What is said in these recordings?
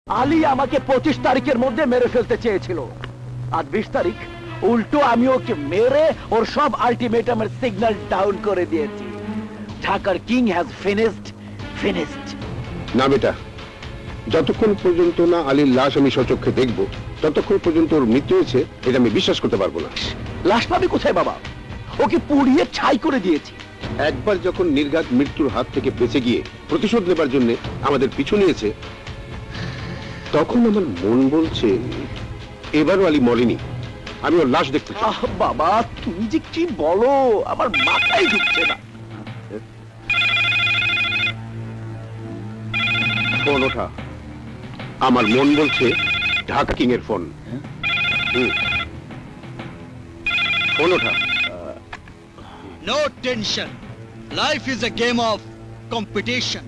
আলী আমাকে 25 তারিখের মধ্যে মেরে ফেলতে চেয়েছিল। আজ 20 তারিখ, উল্টো আমি ওকে মেরে ওর সব আলটিমেটামের সিগন্যাল ডাউন করে দিয়েছি। ঢাকার কিং হ্যাজ ফিনিশড। না বেটা, যতক্ষণ পর্যন্ত না আলীর লাশ আমি সচক্ষে দেখব ততক্ষণ পর্যন্ত ওর মৃত্যু হয়েছে এটা আমি বিশ্বাস করতে পারবো না। লাশ পাবি কোথায় বাবা? ওকে পুড়িয়ে ছাই করে দিয়েছি। একবার যখন নির্ঘাত মৃত্যুর হাত থেকে বেঁচে গিয়ে প্রতিশোধ নেবার জন্য আমাদের পিছু নিয়েছে, তখন আমার মন বলছে এবারও আলী মরেনি, আমি ওর লাশ দেখতে চাই। আহ বাবা, তুমি যে কি বলো আমার মাথায় ঢুকছে না। ফোন ওঠা। আমার মন বলছে ঢাকা কিং এর ফোন। ফোন ওঠা। No tension. Life is a game of competition.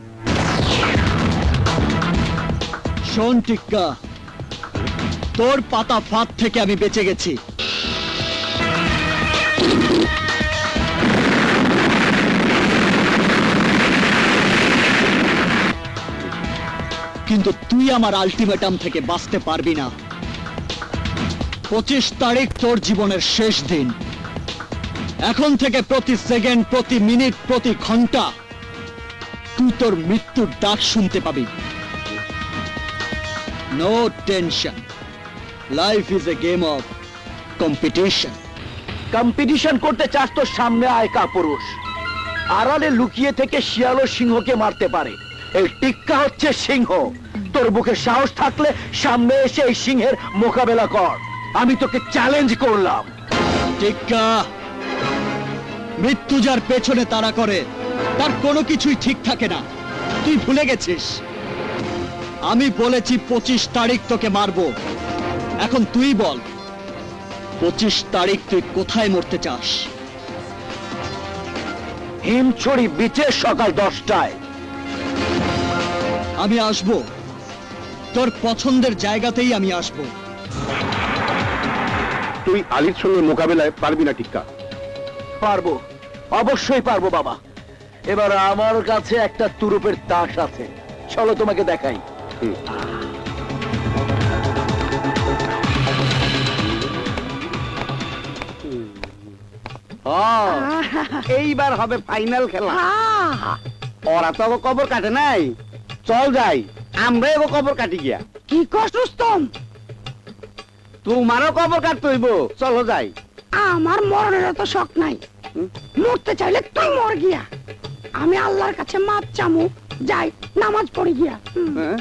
শোন টিক্কা, তোর পাতা ফাঁদ থেকে আমি বেঁচে গেছি। কিন্তু তুই আমার আলটিমেটাম থেকে বাঁচতে পারবি না। 25 তারিখ তোর জীবনের শেষ দিন। এখন থেকে প্রতি সেকেন্ড, প্রতি মিনিট, প্রতি ঘন্টা তুই তোর মৃত্যুর ডাক শুনতে পাবি। No tension, life is a game of competition. Competition করতে চাস তো সামনে আয় কাপুরুষ। আড়ালে লুকিয়ে থেকে শিয়াল ও সিংহকে মারতে পারে, এই টিক্কা হচ্ছে সিংহ। তোর বুকে সাহস থাকলে সামনে এসে এই সিংহের মোকাবেলা কর। আমি তোকে চ্যালেঞ্জ করলাম। টিক্কা, মৃত্যু যার পেছনে তাড়া করে তার কোনো কিছুই ঠিক থাকে না। তুই ভুলে গেছিস আমি বলেছি 25 তারিখ তোকে মারবো। এখন তুই বল 25 তারিখ তুই কোথায় মরতে চাস? হিমছড়ি বিচে সকাল 10টায়। আমি আসবো, তোর পছন্দের জায়গাতেই আমি আসবো। তুই আলীর সঙ্গে মোকাবেলায় পারবি না টিক্কা। পারবো, অবশ্যই পারবো বাবা। এবার আমার কাছে একটা তুরুপের তাস আছে, চলো তোমাকে দেখাই। এইবার হবে ফাইনাল খেলা। ওরা তো কবর কাটে নাই, চল যাই আমরা এগো কবর কাটি গিয়া। কি কষ্ট রুস্তম, তোমারও কবর কাটতে হইব, চলো যাই। আমার মরণের তো শখ নাই। মরতে চাইলে তুই মর গিয়া, আমি আল্লাহর কাছে মাপ চামু, যাই নামাজ পড়ে গিয়া। হ্যাঁ